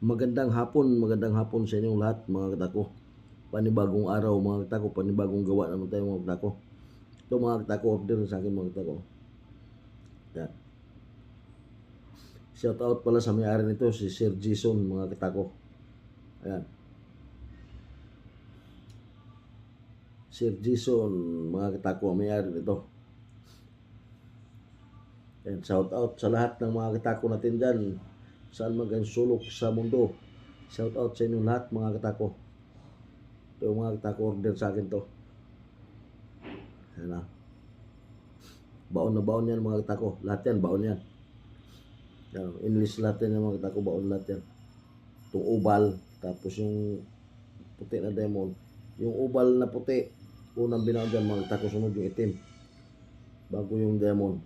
Magandang hapon sa inyong lahat mga katako. Panibagong araw mga katako, panibagong gawa naman tayo mga katako. Ito mga katako, order sa akin mga katako. Yan. Shout out pala sa may-ari nito, si Sir Jason mga katako. Ayan. Sir Jason mga katako, may-ari nito. Ayan, shout out sa lahat ng mga katako natin dyan. Saan man kayong sulok sa mundo. Shout out sa inyong lahat mga katako. Ito mga katako, order sa akin to. Ayan na. Baon na baon yan mga katako. Lahat yan, baon yan. Yan, English lahat yan mga katako, baon lahat yan. Itong ubal, tapos yung puti na diamond. Yung ubal na puti, unang binaon dyan mga katako, sunod yung itim. Bago yung diamond.